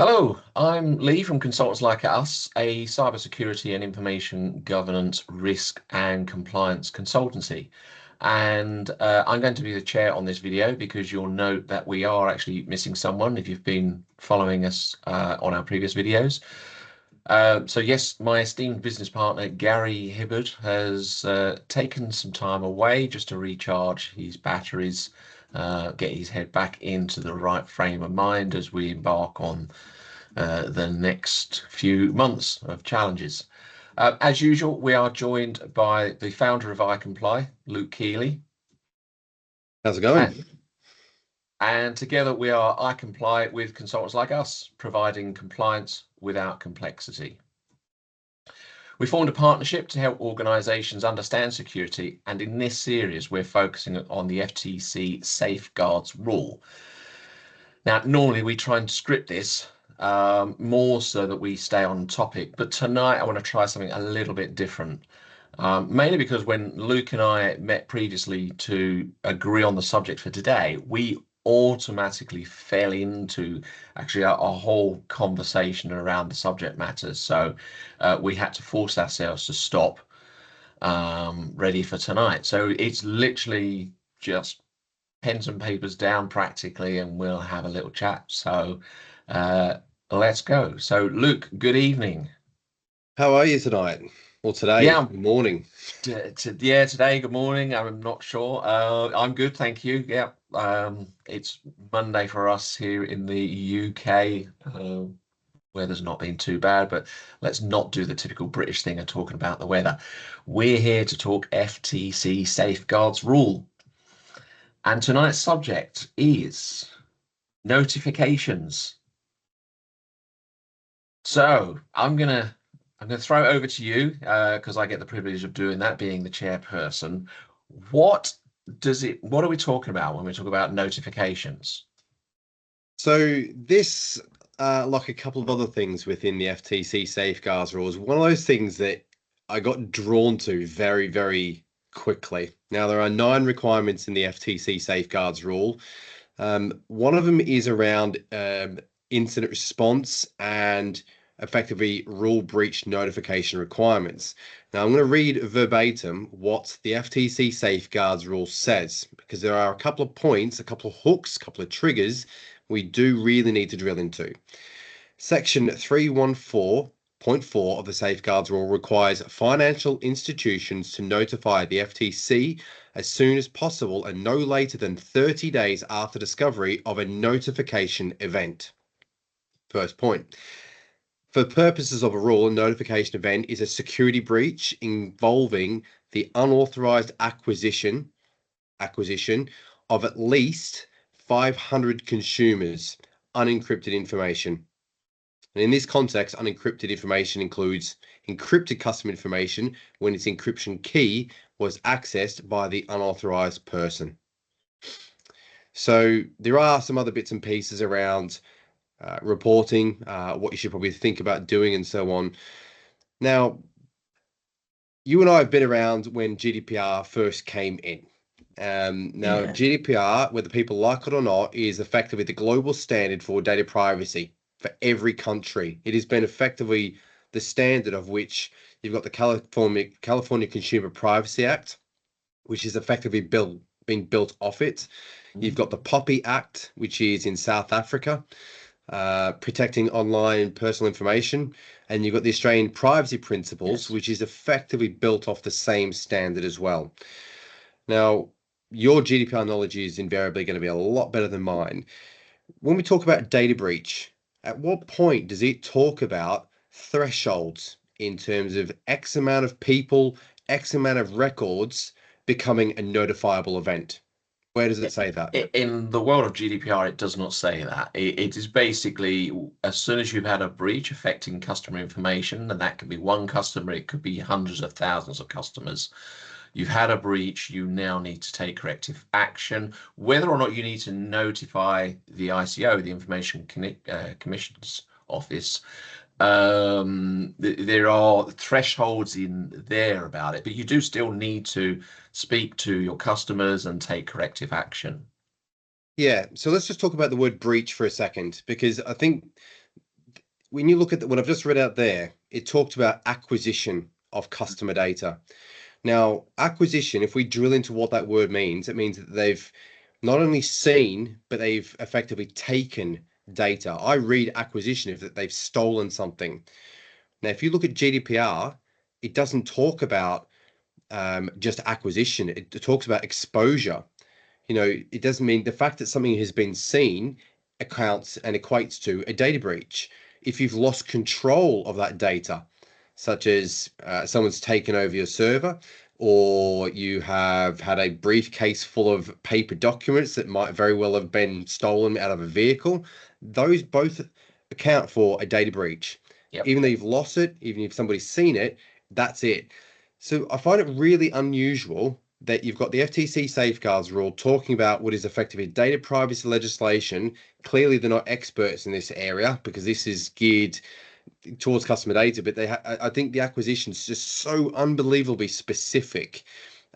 Hello, I'm Lee from Consultants Like Us, a cybersecurity and information governance, risk and compliance consultancy. And I'm going to be the chair on this video because you'll note that we are actually missing someone if you've been following us on our previous videos. So yes, my esteemed business partner, Gary Hibbard, has taken some time away just to recharge his batteries, get his head back into the right frame of mind as we embark on the next few months of challenges. As usual, we are joined by the founder of iComply, Luke Keeley. How's it going? And together we are iComply with consultants like us, providing compliance without complexity. We formed a partnership to help organizations understand security, and in this series we're focusing on the FTC safeguards rule. Now, normally we try and script this more so that we stay on topic, but tonight I want to try something a little bit different. Mainly because when Luke and I met previously to agree on the subject for today, we automatically fell into actually a whole conversation around the subject matters. So we had to force ourselves to stop ready for tonight. So it's literally just pens and papers down practically, and we'll have a little chat. So let's go. So Luke, good evening. How are you tonight? Or today, Yeah, morning? yeah, today, good morning. I'm not sure. I'm good, thank you. Yeah, it's Monday for us here in the UK. Weather's not been too bad, but let's not do the typical British thing of talking about the weather. We're here to talk FTC safeguards rule. And tonight's subject is notifications. So I'm gonna throw it over to you because I get the privilege of doing that, being the chairperson. What what are we talking about when we talk about notifications? So this, like a couple of other things within the FTC safeguards rules, one of those things that I got drawn to very, very quickly. Now, there are 9 requirements in the FTC safeguards rule. One of them is around incident response and effectively rule breach notification requirements. Now, I'm going to read verbatim what the FTC safeguards rule says, because there are a couple of points, a couple of hooks, a couple of triggers we do really need to drill into. Section 314.4 of the Safeguards Rule requires financial institutions to notify the FTC as soon as possible and no later than 30 days after discovery of a notification event. First point. For purposes of a rule, a notification event is a security breach involving the unauthorized acquisition of at least 500 consumers' unencrypted information. And in this context, unencrypted information includes encrypted customer information when its encryption key was accessed by the unauthorized person. So there are some other bits and pieces around reporting, what you should probably think about doing and so on. Now, you and I have been around when GDPR first came in. Now, Yeah. GDPR, whether people like it or not, is effectively the global standard for data privacy for every country. It has been effectively the standard of which you've got the California Consumer Privacy Act, which is effectively being built off it. You've got the POPI Act, which is in South Africa, protecting online personal information. And you've got the Australian Privacy Principles, Yes. which is effectively built off the same standard as well. Now, your GDPR knowledge is invariably going to be a lot better than mine. When we talk about data breach, at what point does it talk about thresholds in terms of X amount of people, X amount of records becoming a notifiable event? Where does it say that? In the world of GDPR, it does not say that. It is basically as soon as you've had a breach affecting customer information, and that could be one customer, it could be hundreds of thousands of customers. You've had a breach, you now need to take corrective action. Whether or not you need to notify the ICO, the Information Commission's Office, there are thresholds in there about it, but you do still need to speak to your customers and take corrective action. Yeah, so let's just talk about the word breach for a second, because I think when you look at what I've just read out there, it talked about acquisition of customer data. Now, acquisition, if we drill into what that word means, it means that they've not only seen, but they've effectively taken data. I read acquisition if that they've stolen something. Now, if you look at GDPR, it doesn't talk about just acquisition. It talks about exposure. It doesn't mean the fact that something has been seen accounts and equates to a data breach. If you've lost control of that data, such as someone's taken over your server, or you have had a briefcase full of paper documents that might very well have been stolen out of a vehicle, those both account for a data breach. Yep. Even though you've lost it, even if somebody's seen it, that's it. So I find it really unusual that you've got the FTC safeguards rule talking about what is effectively data privacy legislation. Clearly, they're not experts in this area because this is geared towards customer data, but I think the acquisition is just so unbelievably specific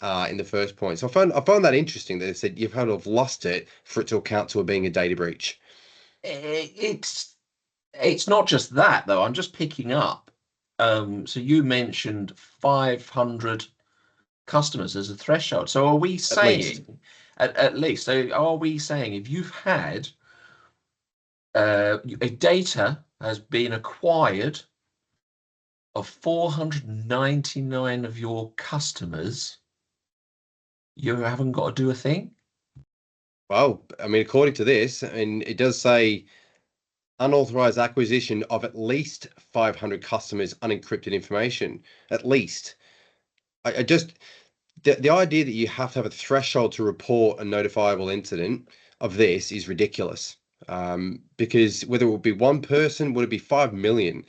in the first point. So I found that interesting that it said you've had to have lost it for it to account to it being a data breach. It's not just that though. I'm just picking up. So you mentioned 500 customers as a threshold. So are we saying at least? So are we saying if you've had a data has been acquired of 499 of your customers, you haven't got to do a thing? Well, I mean, according to this, and it does say unauthorized acquisition of at least 500 customers' unencrypted information. At least. I just the idea that you have to have a threshold to report a notifiable incident of this is ridiculous. Because whether it would be one person, would it be 5 million?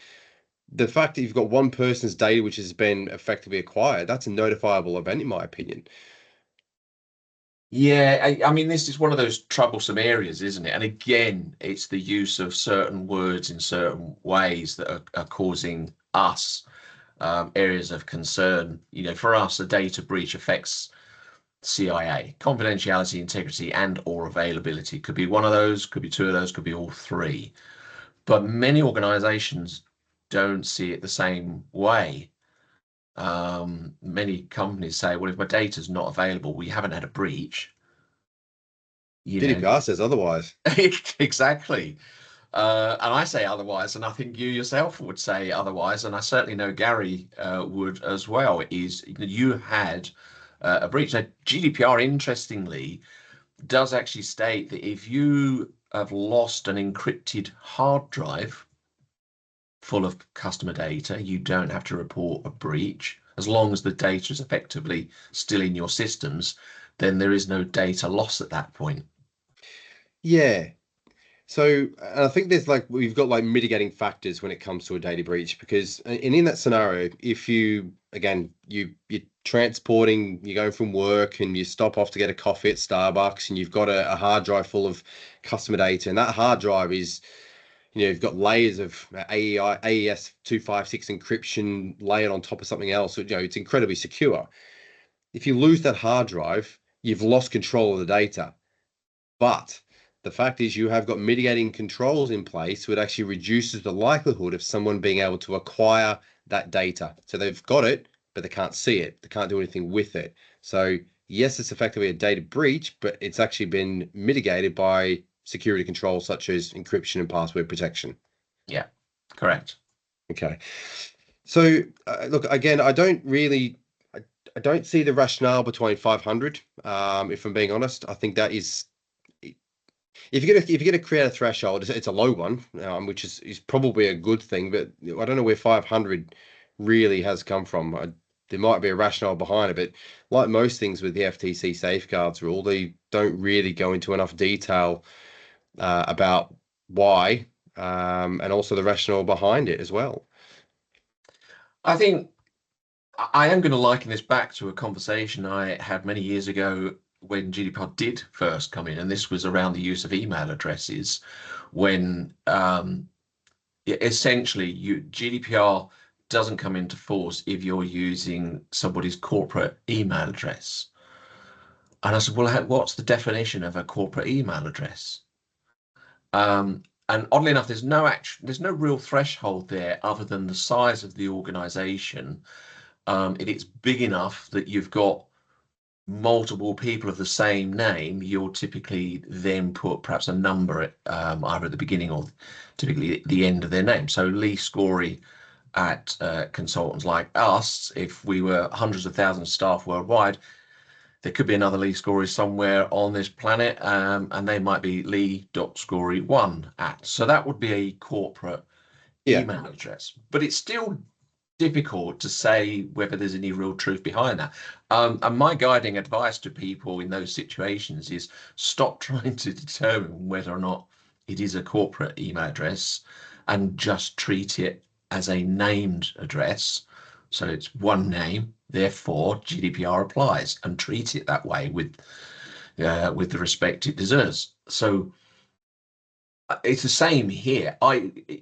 The fact that you've got one person's data which has been effectively acquired, that's a notifiable event, in my opinion. Yeah, I mean, this is one of those troublesome areas, isn't it? And again, it's the use of certain words in certain ways that are causing us areas of concern. For us, a data breach affects CIA, confidentiality, integrity, and or availability. Could be one of those, could be two of those, could be all three. But many organizations don't see it the same way. Many companies say, well, if my data's not available, we haven't had a breach. GDPR says otherwise. Exactly. And I say otherwise, and I think you yourself would say otherwise, and I certainly know Gary would as well, is you had a breach. Now, GDPR, interestingly, does actually state that if you have lost an encrypted hard drive full of customer data, you don't have to report a breach. As long as the data is effectively still in your systems, then there is no data loss at that point. Yeah. So I think we've got mitigating factors when it comes to a data breach, because in that scenario, if you're transporting, you're going from work and you stop off to get a coffee at Starbucks and you've got a hard drive full of customer data, and that hard drive is, you've got layers of AES 256 encryption layered on top of something else. So, it's incredibly secure. If you lose that hard drive, you've lost control of the data. But the fact is you have got mitigating controls in place, so it actually reduces the likelihood of someone being able to acquire that data. So they've got it, but they can't see it. They can't do anything with it. So yes, it's effectively a data breach, but it's actually been mitigated by security controls such as encryption and password protection. Yeah, correct. Okay. So look, again, I don't see the rationale between 500. If I'm being honest, I think that is, if you're gonna create a threshold, it's a low one, which is probably a good thing. But I don't know where 500 really has come from. There might be a rationale behind it, but like most things with the FTC safeguards rule, they don't really go into enough detail about why, and also the rationale behind it as well. I think I am going to liken this back to a conversation I had many years ago when GDPR did first come in, and this was around the use of email addresses. When essentially GDPR doesn't come into force if you're using somebody's corporate email address. And I said, well, what's the definition of a corporate email address? And oddly enough, there's no real threshold there other than the size of the organization. If it's big enough that you've got multiple people of the same name, you'll typically then put perhaps a number at either at the beginning or typically at the end of their name. So Lee Scory at consultants like us, if we were hundreds of thousands of staff worldwide, there could be another Lee Scory somewhere on this planet, and they might be lee.scory1 at. So that would be a corporate Yeah. email address, but it's still difficult to say whether there's any real truth behind that. And my guiding advice to people in those situations is stop trying to determine whether or not it is a corporate email address and just treat it as a named address. So it's one name, therefore GDPR applies, and treat it that way with the respect it deserves. So it's the same here.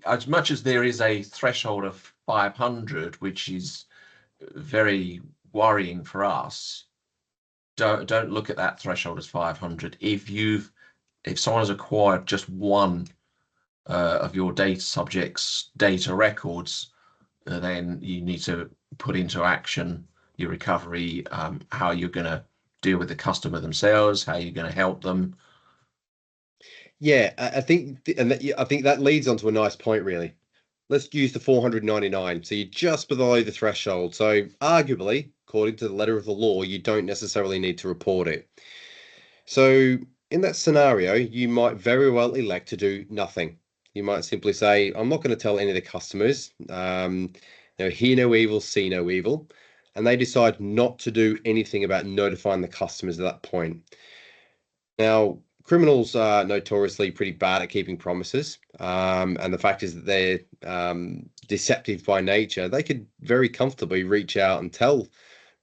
As much as there is a threshold of 500, which is very worrying for us, don't look at that threshold as 500. If someone has acquired just one of your data subjects' data records, then you need to put into action your recovery, how you're going to deal with the customer themselves, how you're going to help them. Yeah, I think, I think that leads on to a nice point, really. Let's use the 499. So you're just below the threshold. So arguably, according to the letter of the law, you don't necessarily need to report it. So in that scenario, you might very well elect to do nothing. You might simply say, I'm not going to tell any of the customers, hear no evil, see no evil. And they decide not to do anything about notifying the customers at that point. Now, criminals are notoriously pretty bad at keeping promises. And the fact is that they're deceptive by nature. They could very comfortably reach out and tell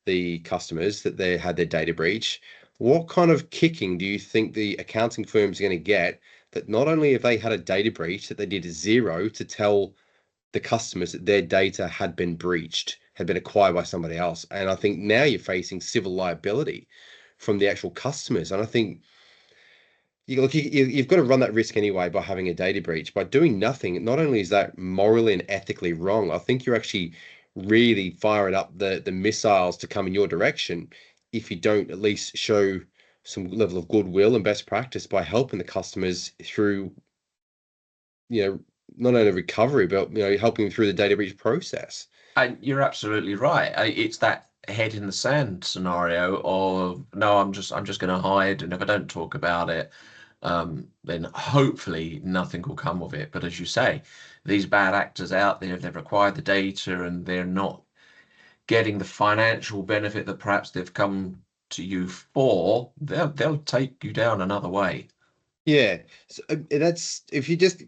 the customers that they had their data breach. What kind of kicking do you think the accounting firms are going to get that not only have they had a data breach, that they did a zero to tell the customers that their data had been breached, had been acquired by somebody else? And I think now you're facing civil liability from the actual customers. And I think you've got to run that risk anyway by having a data breach. By doing nothing, not only is that morally and ethically wrong, I think you're actually really firing up the missiles to come in your direction if you don't at least show some level of goodwill and best practice by helping the customers through, not only recovery, but helping them through the data breach process. And you're absolutely right. It's that head in the sand scenario of no, I'm just going to hide, and if I don't talk about it, then hopefully nothing will come of it. But as you say, these bad actors out there, they've acquired the data and they're not getting the financial benefit that perhaps they've come to you for. They'll take you down another way. Yeah, so, that's if you just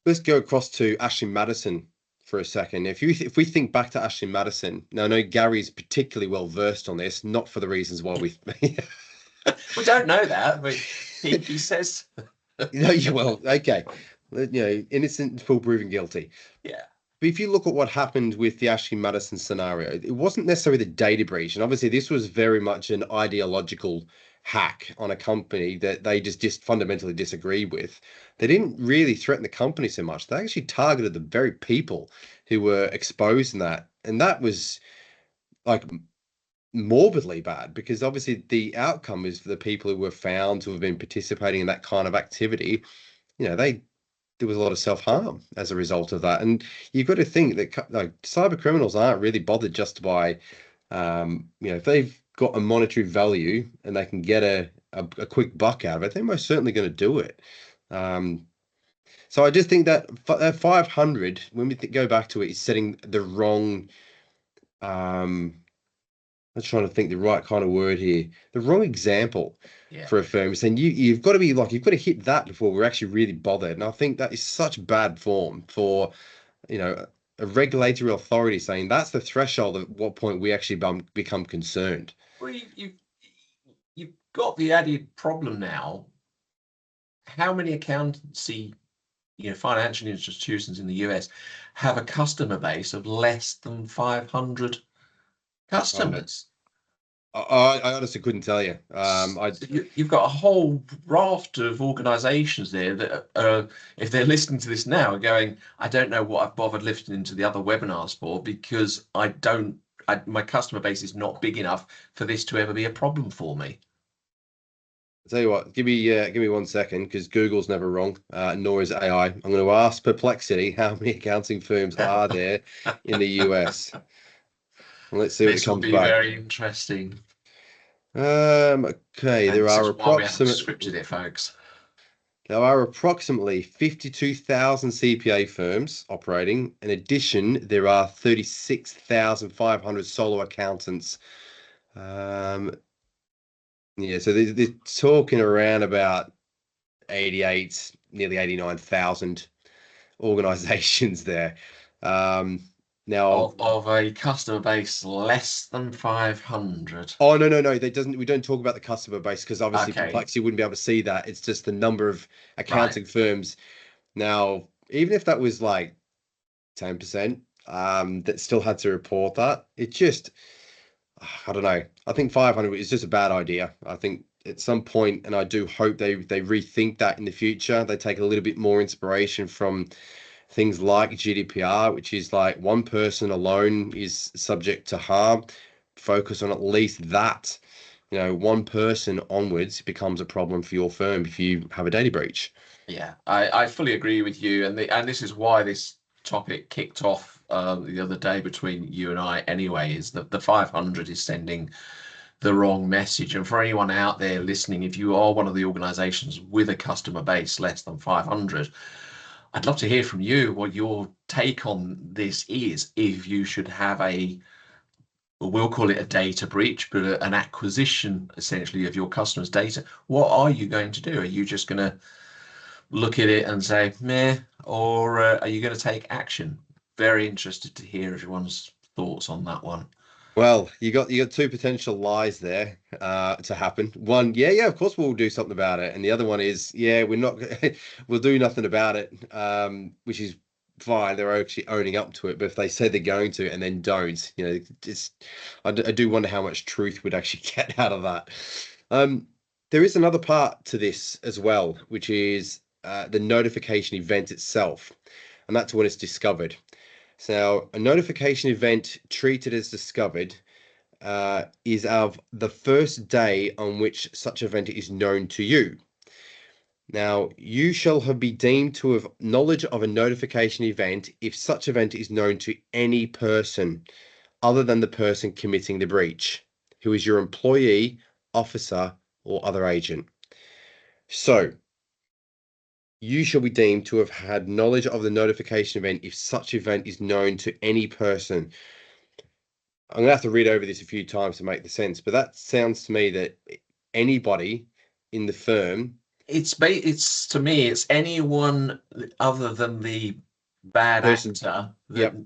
let's go across to Ashley Madison for a second. If we think back to Ashley Madison, now I know Gary's particularly well versed on this, not for the reasons why we. We don't know that, but he says. Yeah, well, okay, innocent until proven guilty. Yeah. But if you look at what happened with the Ashley Madison scenario, it wasn't necessarily the data breach, and obviously this was very much an ideological hack on a company that they just fundamentally disagreed with. They didn't really threaten the company so much. They actually targeted the very people who were exposed in that. And that was like morbidly bad because obviously the outcome is for the people who were found to have been participating in that kind of activity. There was a lot of self-harm as a result of that. And you've got to think that cyber criminals aren't really bothered just by, if they've got a monetary value and they can get a quick buck out of it, they're most certainly going to do it. So I just think that 500, when we go back to it, is setting the wrong, I'm trying to think the right kind of word here, the wrong example for a firm. Saying you've got to be you've got to hit that before we're actually really bothered. And I think that is such bad form for, a regulatory authority saying that's the threshold at what point we actually become concerned. Well, you've got the added problem now. How many accountancy, financial institutions in the US have a customer base of less than 500 customers? I honestly couldn't tell you. So you've got a whole raft of organisations there that, if they're listening to this now, are going, I don't know what I've bothered listening to the other webinars for because my customer base is not big enough for this to ever be a problem for me. I'll tell you what, give me 1 second because Google's never wrong, nor is AI. I'm going to ask Perplexity how many accounting firms are there in the US. And let's see what it This will comes be back. very interesting. Okay, And this is why we haven't scripted it, folks. there are approximately 52,000 CPA firms operating. In addition, there are 36,500 solo accountants. Yeah, so they're talking around about 88, nearly 89,000 organizations there. Now, Of a customer base less than 500. oh no, they doesn't. We don't talk about the customer base because obviously Okay, Perplexity wouldn't be able to see that. It's just the number of right. accounting firms. Now, even if that was like 10%, that still had to report that. It just, I don't know. I think 500 is just a bad idea. I think at some point, and I do hope they rethink that in the future. They take a little bit more inspiration from things like GDPR, which is like one person alone is subject to harm. Focus on at least that. You know, one person onwards becomes a problem for your firm if you have a data breach. Yeah, I fully agree with you, and this is why this topic kicked off the other day between you and I. Anyway, is that the 500 is sending the wrong message. And for anyone out there listening, if you are one of the organisations with a customer base less than 500, I'd love to hear from you what your take on this is. If you should have well, we'll call it a data breach, but an acquisition essentially of your customers' data, what are you going to do? Are you just going to look at it and say meh, or are you going to take action? Very interested to hear everyone's thoughts on that one. Well, you got two potential lies there to happen. One, yeah, of course we'll do something about it, and the other one is, yeah, we're not, we'll do nothing about it, which is fine. They're actually owning up to it, but if they say they're going to and then don't, you know, I do wonder how much truth would actually get out of that. Um, there is another part to this as well, which is the notification event itself, and that's when it's discovered. So a notification event treated as discovered is of the first day on which such event is known to you. Now, you shall have be deemed to have knowledge of a notification event if such event is known to any person other than the person committing the breach, who is your employee, officer, or other agent. So, you shall be deemed to have had knowledge of the notification event if such event is known to any person. I'm gonna have to read over this a few times to make the sense, but that sounds to me that anybody in the firm, It's to me, it's anyone other than the bad person, actor that yep,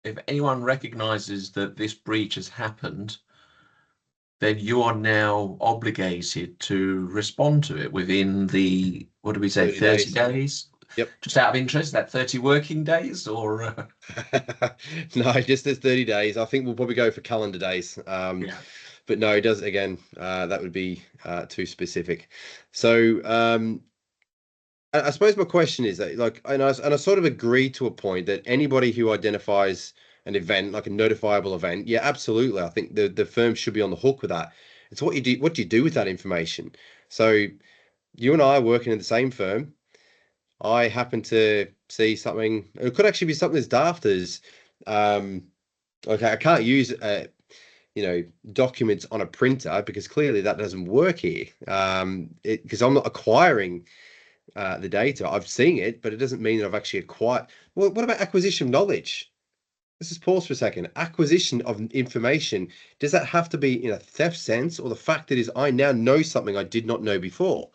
if anyone recognizes that this breach has happened, then you are now obligated to respond to it within the, what do we say, 30 30 days. days? Yep. Just out of interest, that 30 working days or No, just as 30 days. I think we'll probably go for calendar days. yeah. But no, it does again, that would be too specific. So I suppose my question is that like, and I sort of agree to a point that anybody who identifies an event, like a notifiable event, yeah, absolutely. I think the firm should be on the hook with that. It's what do you do with that information? So you and I are working in the same firm. I happen to see something. It could actually be something as daft as, okay, I can't use documents on a printer because clearly that doesn't work here. Because I'm not acquiring the data. I've seen it, but it doesn't mean that I've actually acquired. Well, what about acquisition of knowledge? Let's just pause for a second. Acquisition of information, does that have to be in a theft sense, or the fact that is I now know something I did not know before?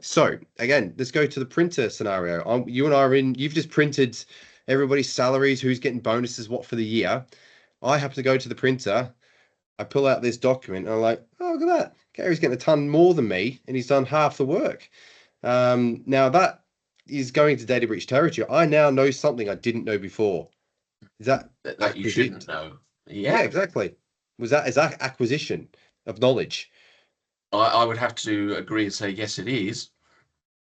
So again, let's go to the printer scenario. You and I are in. You've just printed everybody's salaries, who's getting bonuses, what for the year. I happen to go to the printer. I pull out this document, and I'm like, oh, look at that. Gary's getting a ton more than me, and he's done half the work. Now that is going to data breach territory. I now know something I didn't know before. Is that That you acquisition? shouldn't know. Yeah, Yeah, exactly. is that acquisition of knowledge? I would have to agree and say yes, it is.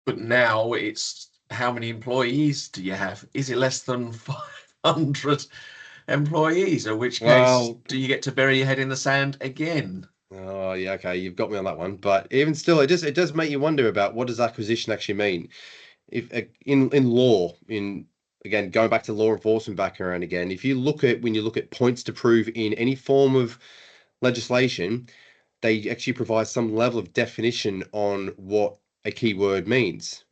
But now it's how many employees do you have? Is it less than 500 employees? In which case, Well, do you get to bury your head in the sand again? oh yeah, okay, you've got me on that one. But even still, it does make you wonder about what does acquisition actually mean? If in law, in again going back to law enforcement background again, if you look at when you look at points to prove in any form of legislation, they actually provide some level of definition on what a key word means.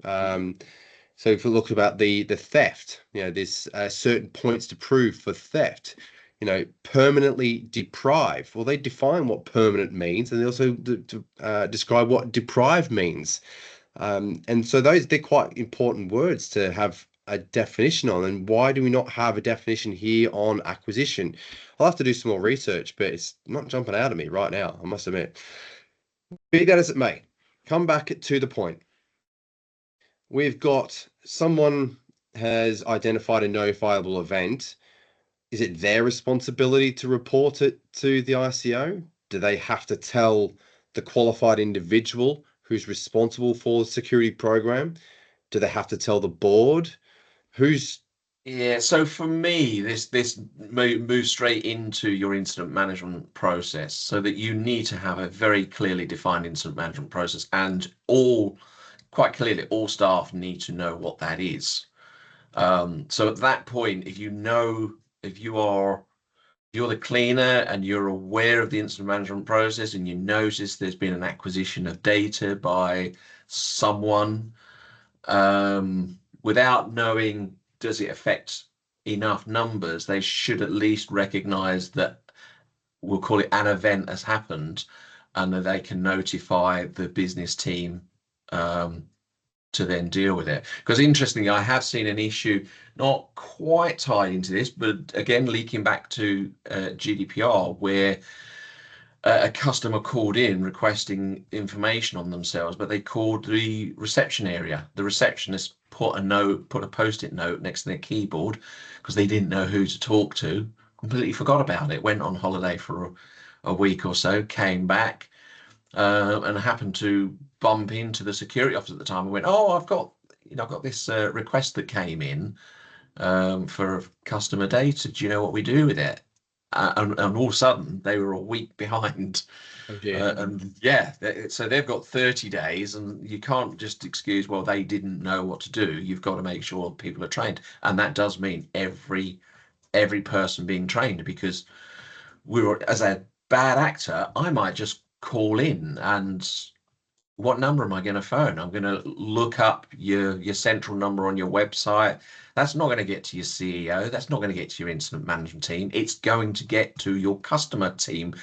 So if we look about the theft, there's certain points to prove for theft. Permanently deprive. Well, they define what permanent means, and they also describe what deprive means. And so they're quite important words to have a definition on. And why do we not have a definition here on acquisition? I'll have to do some more research, but it's not jumping out at me right now, I must admit. Be that as it may, come back to the point. We've got someone has identified a notifiable event. Is it their responsibility to report it to the ICO? Do they have to tell the qualified individual who's responsible for the security program? Do they have to tell the board? Who's Yeah, so for me, this moves straight into your incident management process, so that you need to have a very clearly defined incident management process, and quite clearly, all staff need to know what that is. So at that point, if you know, if you're the cleaner and you're aware of the incident management process and you notice there's been an acquisition of data by someone, without knowing does it affect enough numbers, they should at least recognize that, we'll call it, an event has happened, and that they can notify the business team to then deal with it. Because interestingly, I have seen an issue not quite tied into this, but again, leaking back to GDPR, where a customer called in requesting information on themselves, but they called the reception area. The receptionist put a post-it note next to their keyboard because they didn't know who to talk to, completely forgot about it, went on holiday for a week or so, came back, and happened to bump into the security officer at the time and went, "Oh, I've got this request that came in for customer data. Do you know what we do with it?" And all of a sudden, they were a week behind. oh dear. And yeah, so they've got 30 days, and you can't just excuse, well, they didn't know what to do. You've got to make sure people are trained, and that does mean every person being trained, because as a bad actor, I might just call in, and what number am I going to phone? I'm going to look up your central number on your website. That's not going to get to your CEO. That's not going to get to your incident management team. It's going to get to your customer team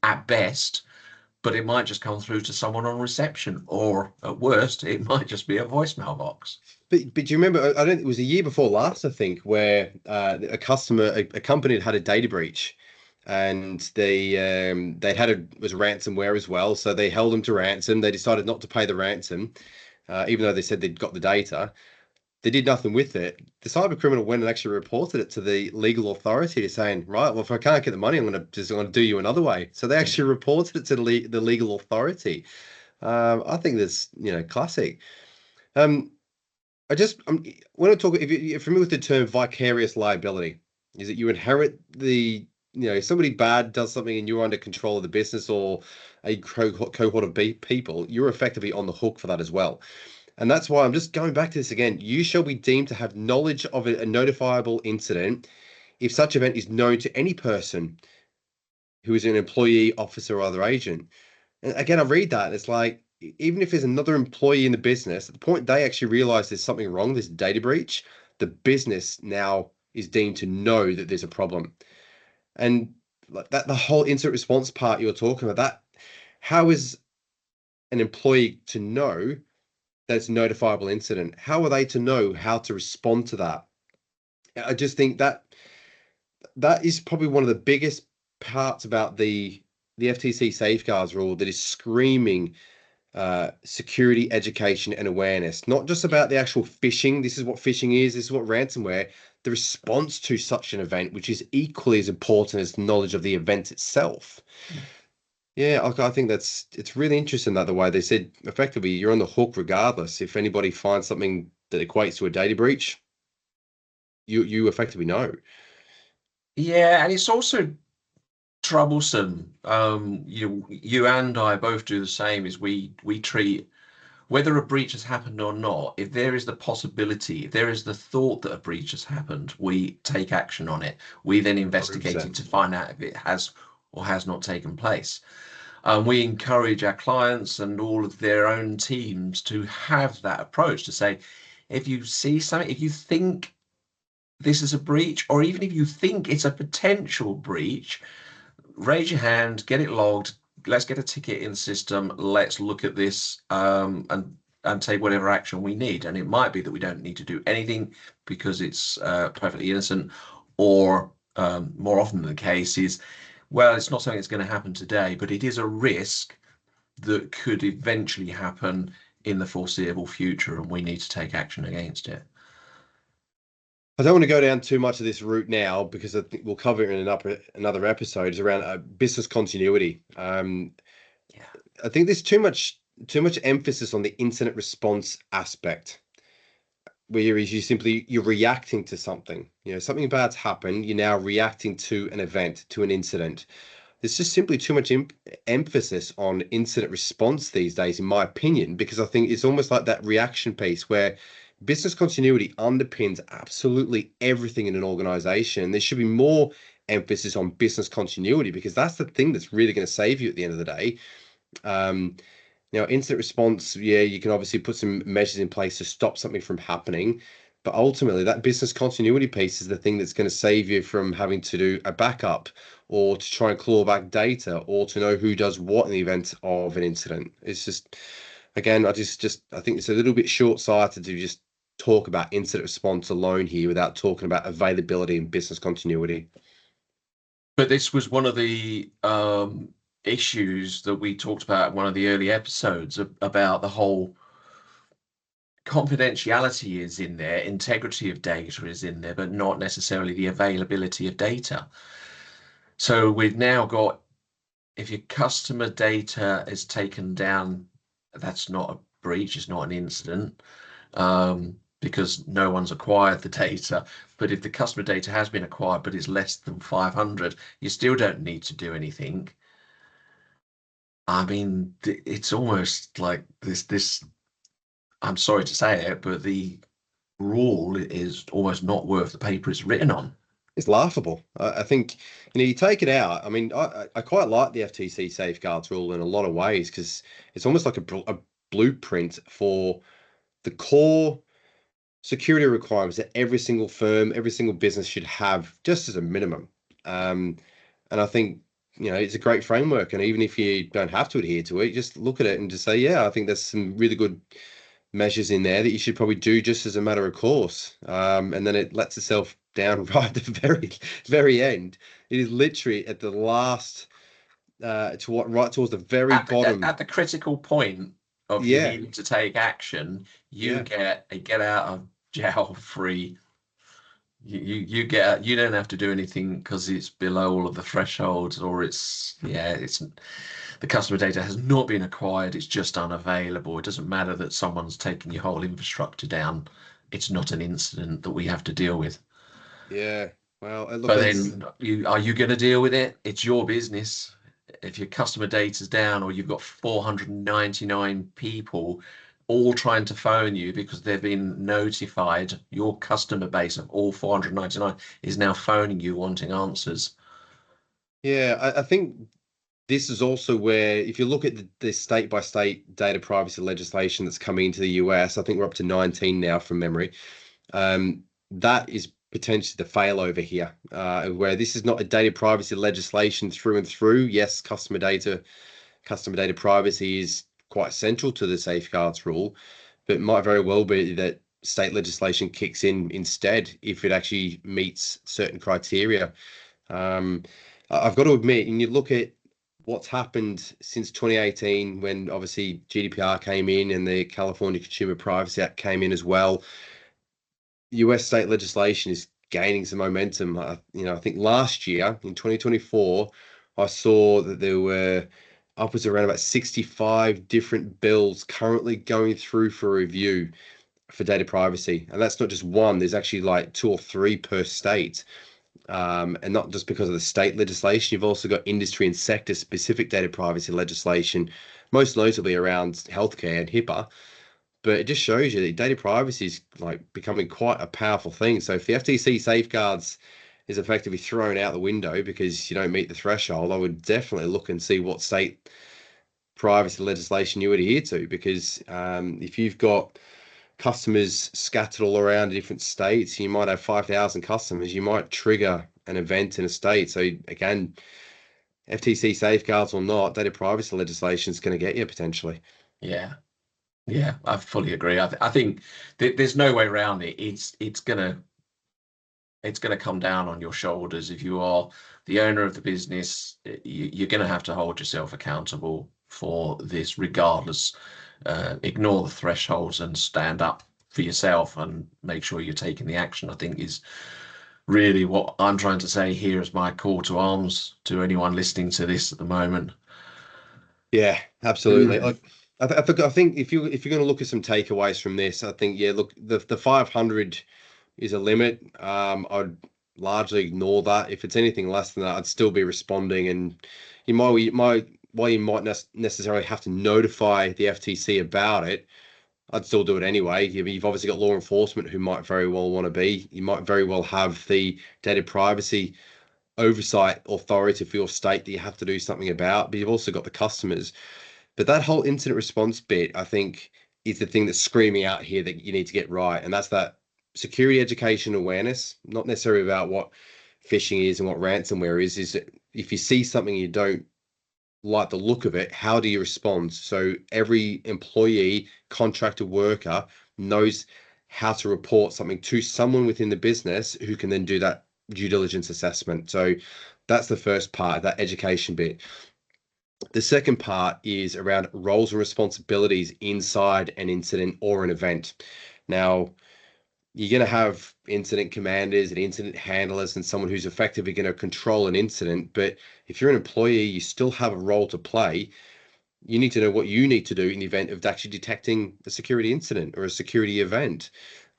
at best, but it might just come through to someone on reception, or at worst, it might just be a voicemail box. But do you remember? I don't. It was a year before last, I think, where a company had a data breach, and they had was ransomware as well. So they held them to ransom. They decided not to pay the ransom, even though they said they'd got the data. They did nothing with it. The cyber criminal went and actually reported it to the legal authority, saying, right, well, if I can't get the money, I'm going to do you another way. So they actually reported it to the legal authority. I think that's classic. Um, I want to talk. If you're familiar with the term vicarious liability, is that you inherit if somebody bad does something and you're under control of the business or a cohort of people, you're effectively on the hook for that as well. And that's why I'm just going back to this again. You shall be deemed to have knowledge of a notifiable incident if such event is known to any person who is an employee, officer, or other agent. And again, I read that and it's like, even if there's another employee in the business, at the point they actually realize there's something wrong, there's data breach, the business now is deemed to know that there's a problem. And like that, the whole incident response part you're talking about, that how is an employee to know that's a notifiable incident? How are they to know how to respond to that? I just think that is probably one of the biggest parts about the FTC safeguards rule that is screaming security, education, and awareness. Not just about the actual phishing. This is what phishing is. This is what ransomware. The response to such an event, which is equally as important as knowledge of the event itself. Yeah, I think it's really interesting that the way they said effectively you're on the hook regardless. If anybody finds something that equates to a data breach, you effectively know. Yeah, and it's also troublesome. You and I both do the same. Is we treat whether a breach has happened or not. If there is the possibility, if there is the thought that a breach has happened, we take action on it. We then investigate it 100%. to find out if it has or has not taken place. We encourage our clients and all of their own teams to have that approach to say, if you see something, if you think this is a breach, or even if you think it's a potential breach, raise your hand, get it logged. Let's get a ticket in the system. Let's look at this and take whatever action we need. And it might be that we don't need to do anything because it's perfectly innocent, or more often the case is, well, it's not something that's going to happen today, but it is a risk that could eventually happen in the foreseeable future, and we need to take action against it. I don't want to go down too much of this route now because I think we'll cover it in another episode. It's around business continuity. Yeah. I think there's too much emphasis on the incident response aspect, where you're reacting to something. Something bad's happened. You're now reacting to an event, to an incident. There's just simply too much emphasis on incident response these days, in my opinion, because I think it's almost like that reaction piece where business continuity underpins absolutely everything in an organization. There should be more emphasis on business continuity because that's the thing that's really going to save you at the end of the day. Um, Incident response, yeah, you can obviously put some measures in place to stop something from happening. But ultimately, that business continuity piece is the thing that's going to save you from having to do a backup or to try and claw back data or to know who does what in the event of an incident. It's just, again, I think it's a little bit short-sighted to just talk about incident response alone here without talking about availability and business continuity. But this was one of the issues that we talked about in one of the early episodes about the whole confidentiality is in there, integrity of data is in there, but not necessarily the availability of data. So we've now got, if your customer data is taken down, that's not a breach, it's not an incident, because no one's acquired the data. But if the customer data has been acquired, but it's less than 500, you still don't need to do anything. I mean, it's almost like this, I'm sorry to say it, but the rule is almost not worth the paper it's written on. It's laughable. I think, you take it out. I mean, I quite like the FTC safeguards rule in a lot of ways because it's almost like a blueprint for the core security requirements that every single firm, every single business should have just as a minimum. And I think, it's a great framework. And even if you don't have to adhere to it, just look at it and just say, yeah, I think there's some really good measures in there that you should probably do just as a matter of course. And then it lets itself down right at the very end. It is literally at the last, right towards the very bottom. At the critical point of you Yeah, needing to take action, you yeah, get a get out of jail free. You don't have to do anything because it's below all of the thresholds, or it's the customer data has not been acquired, it's just unavailable. It doesn't matter that someone's taken your whole infrastructure down. It's not an incident that we have to deal with. yeah. Well, look, But that's then are you going to deal with it? It's your business. If your customer data's down, or you've got 499 people all trying to phone you because they've been notified, your customer base of all 499 is now phoning you wanting answers. yeah. I think this is also where, if you look at the state by state data privacy legislation that's coming into the US, I think we're up to 19 now from memory. That is potentially the failover here, where this is not a data privacy legislation through and through. Yes, customer data privacy is quite central to the safeguards rule, but it might very well be that state legislation kicks in instead if it actually meets certain criteria. I've got to admit, and you look at what's happened since 2018 when obviously GDPR came in and the California Consumer Privacy Act came in as well. US state legislation is gaining some momentum. I think last year in 2024, I saw that there were upwards around about 65 different bills currently going through for review for data privacy. And that's not just one, there's actually like two or three per state. And not just because of the state legislation, you've also got industry and sector specific data privacy legislation, most notably around healthcare and HIPAA. But it just shows you that data privacy is like becoming quite a powerful thing. So if the FTC safeguards is effectively thrown out the window because you don't meet the threshold, I would definitely look and see what state privacy legislation you adhere to. Because if you've got customers scattered all around different states, you might have 5,000 customers, you might trigger an event in a state. So again, FTC safeguards or not, data privacy legislation is going to get you potentially. Yeah. Yeah, I fully agree. I think there's no way around it. It's gonna come down on your shoulders if you are the owner of the business. You're gonna have to hold yourself accountable for this, regardless. Ignore the thresholds and stand up for yourself and make sure you're taking the action. I think is really what I'm trying to say here as my call to arms to anyone listening to this at the moment. Yeah, absolutely. I think if you're going to look at some takeaways from this, I think look, the 500 is a limit. I'd largely ignore that. If it's anything less than that, I'd still be responding, and while you might necessarily have to notify the FTC about it, I'd still do it anyway. You've obviously got law enforcement who might very well want to be. You might very well have the data privacy oversight authority for your state that you have to do something about, but you've also got the customers. But that whole incident response bit, I think, is the thing that's screaming out here that you need to get right. And that's that security education awareness, not necessarily about what phishing is and what ransomware is that if you see something you don't like the look of it, how do you respond? So every employee, contractor, worker knows how to report something to someone within the business who can then do that due diligence assessment. So that's the first part, that education bit. The second part is around roles and responsibilities inside an incident or an event. Now, you're going to have incident commanders and incident handlers and someone who's effectively going to control an incident. But if you're an employee, you still have a role to play. You need to know what you need to do in the event of actually detecting a security incident or a security event.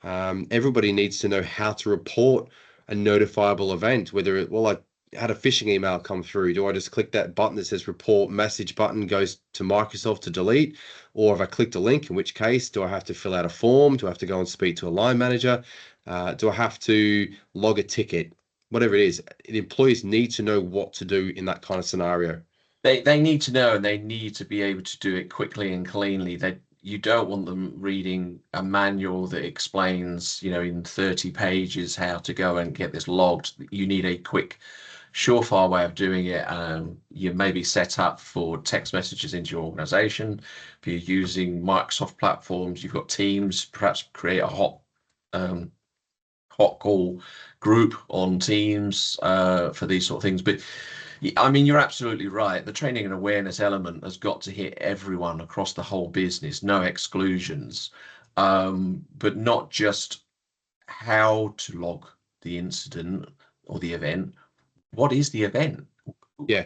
Everybody needs to know how to report a notifiable event, whether I had a phishing email come through. Do I just click that button that says report message button goes to Microsoft to delete? Or if I clicked a link, in which case, do I have to fill out a form? Do I have to go and speak to a line manager? Do I have to log a ticket? Whatever it is, the employees need to know what to do in that kind of scenario. They need to know, and they need to be able to do it quickly and cleanly. You don't want them reading a manual that explains, in 30 pages how to go and get this logged. You need a quick, surefire way of doing it. You may be set up for text messages into your organization. If you're using Microsoft platforms, you've got Teams, perhaps create a hot call group on Teams for these sort of things. But I mean, you're absolutely right. The training and awareness element has got to hit everyone across the whole business, no exclusions. But not just how to log the incident or the event. What is the event? Yeah.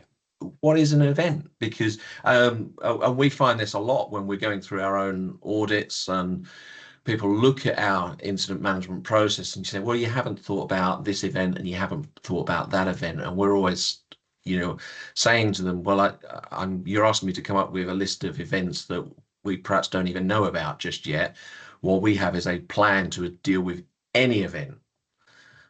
What is an event? Because and we find this a lot when we're going through our own audits, and people look at our incident management process and you say, well, you haven't thought about this event and you haven't thought about that event. And we're always, saying to them, well, you're asking me to come up with a list of events that we perhaps don't even know about just yet. What we have is a plan to deal with any event.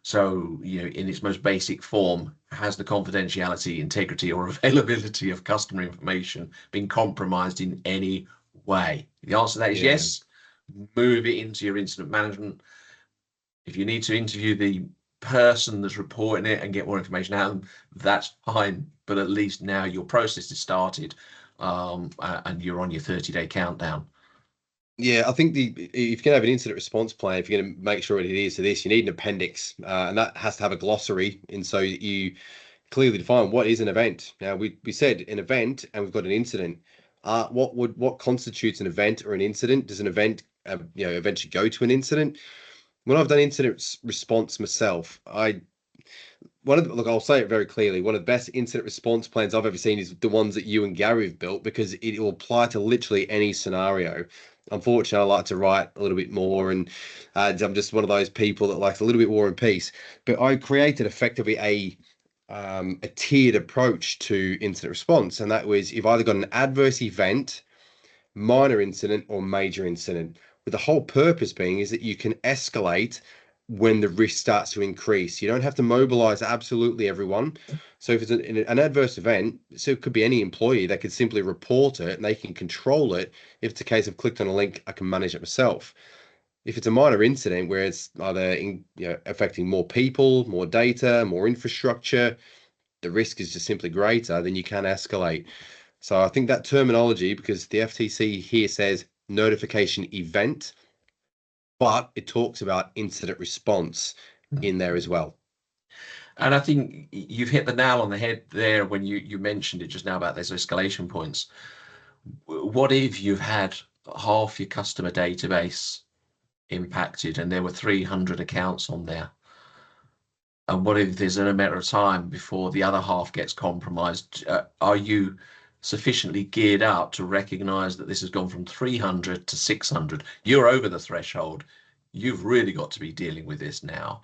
So, in its most basic form, has the confidentiality, integrity, or availability of customer information been compromised in any way? The answer to that is Yeah. yes. Move it into your incident management. If you need to interview the person that's reporting it and get more information out of them, that's fine. But at least now your process is started, and you're on your 30-day countdown. Yeah, I think if you can have an incident response plan, if you're going to make sure it adheres to this, you need an appendix, and that has to have a glossary. And so you clearly define what is an event. Now we said an event, and we've got an incident. What constitutes an event or an incident? Does an event eventually go to an incident? When I've done incident response myself, look, I'll say it very clearly. One of the best incident response plans I've ever seen is the ones that you and Gary have built, because it will apply to literally any scenario. Unfortunately, I like to write a little bit more, and I'm just one of those people that likes a little bit War and Peace. But I created effectively a tiered approach to incident response, and that was you've either got an adverse event, minor incident, or major incident. But the whole purpose being is that you can escalate when the risk starts to increase. You don't have to mobilize absolutely everyone. So if it's an adverse event, so it could be any employee, they could simply report it and they can control it. If it's a case of clicked on a link, I can manage it myself. If it's a minor incident where it's either affecting more people, more data, more infrastructure, the risk is just simply greater, then you can escalate. So I think that terminology, because the FTC here says notification event, but it talks about incident response in there as well. And I think you've hit the nail on the head there when you mentioned it just now about those escalation points. What if you've had half your customer database impacted and there were 300 accounts on there? And what if there's a matter of time before the other half gets compromised? Are you sufficiently geared up to recognize that this has gone from 300 to 600? You're over the threshold. You've really got to be dealing with this now.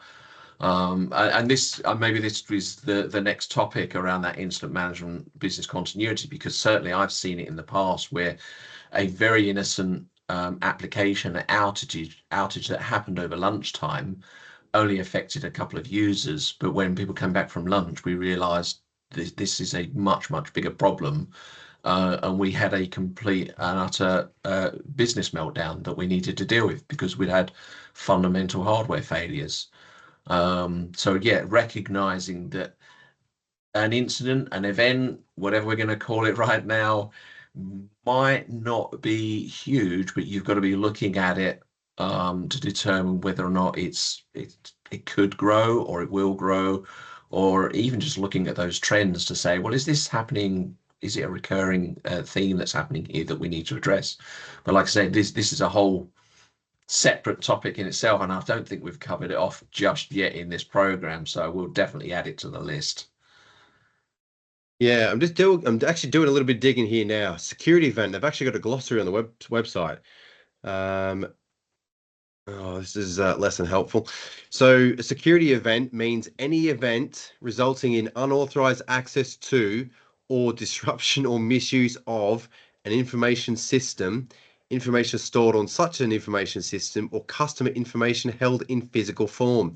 And this maybe this is the next topic around that incident management business continuity, because certainly I've seen it in the past where a very innocent application outage that happened over lunchtime only affected a couple of users, but when people came back from lunch, we realized this is a much bigger problem, and we had a complete and utter business meltdown that we needed to deal with because we'd had fundamental hardware failures. So yeah, recognizing that an incident, an event, whatever we're going to call it right now, might not be huge, but you've got to be looking at it to determine whether or not it could grow or it will grow, or even just looking at those trends to say, well, is this happening? Is it a recurring theme that's happening here that we need to address? But like I said, this is a whole separate topic in itself, and I don't think we've covered it off just yet in this program, so we'll definitely add it to the list. Yeah, I'm actually doing a little bit of digging here now. Security event. They've actually got a glossary on the website. Oh, this is less than helpful. So a security event means any event resulting in unauthorized access to or disruption or misuse of an information system, information stored on such an information system, or customer information held in physical form.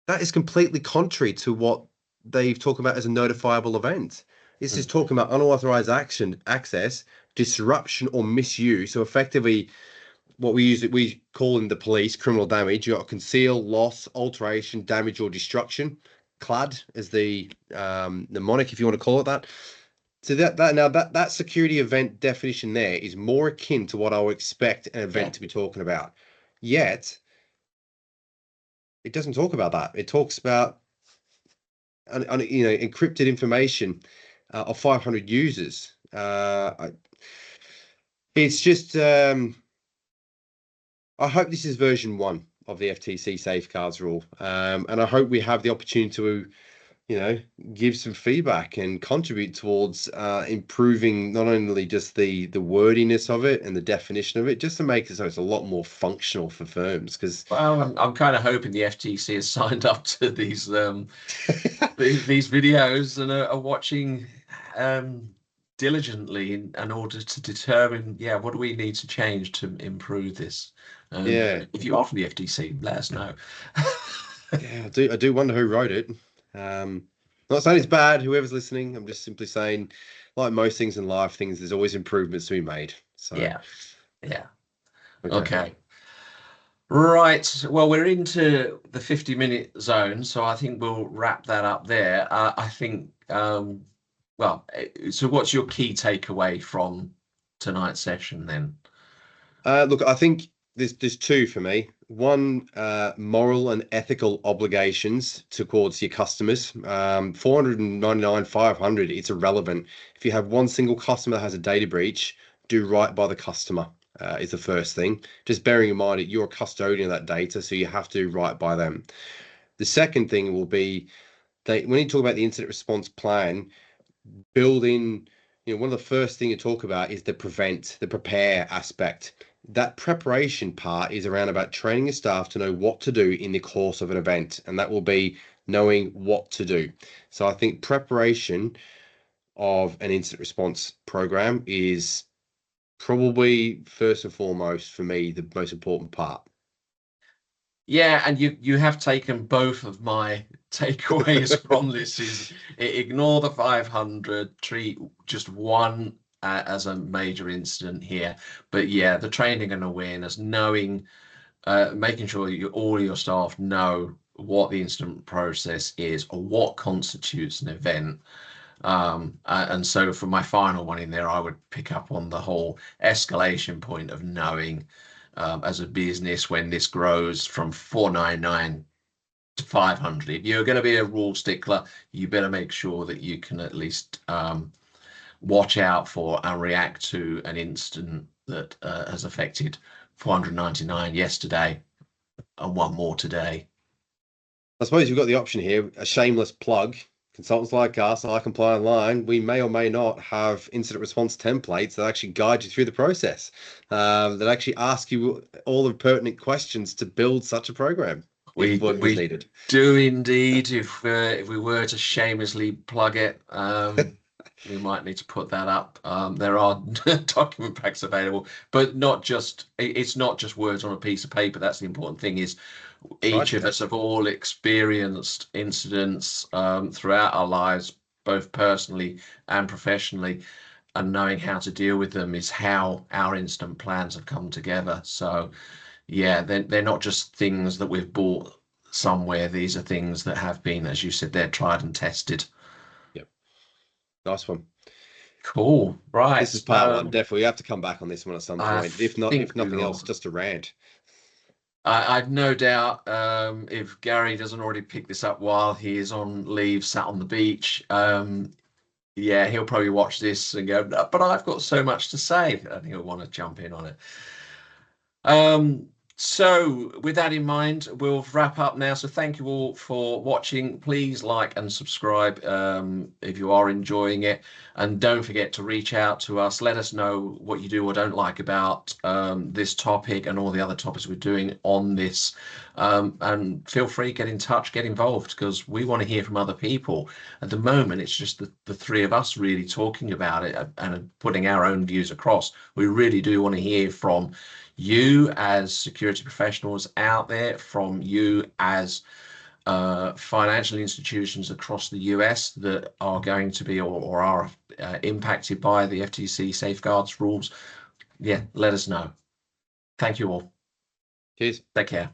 That is completely contrary to what they talk about as a notifiable event. This is talking about unauthorized access, disruption, or misuse. So effectively, what we call in the police criminal damage. You got conceal, loss, alteration, damage, or destruction. CLAD is the mnemonic, if you want to call it that. So that security event definition there is more akin to what I would expect an event to be talking about. Yet it doesn't talk about that. It talks about encrypted information of 500 users. It's just I hope this is version 1 of the FTC safeguards rule, and I hope we have the opportunity to, give some feedback and contribute towards improving not only just the wordiness of it and the definition of it, just to make it so it's a lot more functional for firms. Because I'm kind of hoping the FTC has signed up to these these videos and are watching diligently in order to determine, what do we need to change to improve this. If you are from the FTC, let us know. Yeah, I do wonder who wrote it. Not saying it's bad, whoever's listening. I'm just simply saying, like most things in life, there's always improvements to be made. So yeah. Okay. Right. Well, we're into the 50-minute zone, so I think we'll wrap that up there. I think, so what's your key takeaway from tonight's session then? Look, I think there's two for me. One, moral and ethical obligations towards your customers. 499, 500, it's irrelevant. If you have one single customer that has a data breach, do right by the customer, is the first thing. Just bearing in mind that you're a custodian of that data, so you have to do right by them. The second thing will be that when you talk about the incident response plan, building, one of the first thing you talk about is the prepare aspect. That preparation part is around about training your staff to know what to do in the course of an event, and that will be knowing what to do. So I think preparation of an incident response program is probably first and foremost for me the most important part. Yeah, and you have taken both of my takeaways from this is ignore the 500, treat just one as a major incident here. But yeah, the training and awareness, knowing, making sure that all your staff know what the incident process is or what constitutes an event. And so for my final one in there, I would pick up on the whole escalation point of knowing, as a business, when this grows from 499 to 500, if you're going to be a rule stickler, you better make sure that you can at least watch out for and react to an incident that has affected 499 yesterday and one more today. I suppose you've got the option here, a shameless plug. Consultants like us, I Comply Online, we may or may not have incident response templates that actually guide you through the process, that actually ask you all the pertinent questions to build such a program if one was needed. Do indeed. If we were to shamelessly plug it, we might need to put that up. There are document packs available, but it's not just words on a piece of paper. That's the important thing, is each of us have all experienced incidents throughout our lives, both personally and professionally, and knowing how to deal with them is how our incident plans have come together. So yeah, they're not just things that we've bought somewhere. These are things that have been, as you said, they're tried and tested. Yep. Nice one. Cool. Right. This is part one. Definitely, you have to come back on this one at some point. If nothing else, just a rant. I've no doubt, if Gary doesn't already pick this up while he is on leave, sat on the beach, yeah, he'll probably watch this and go, "No, but I've got so much to say," and he'll want to jump in on it. So with that in mind, we'll wrap up now. So thank you all for watching. Please like and subscribe if you are enjoying it. And don't forget to reach out to us. Let us know what you do or don't like about this topic and all the other topics we're doing on this. And feel free, get in touch, get involved, because we want to hear from other people. At the moment, it's just the three of us really talking about it and putting our own views across. We really do want to hear from you as security professionals out there, from you as financial institutions across the US that are going to be or are impacted by the FTC safeguards rules. Yeah, let us know. Thank you all. Cheers. Take care.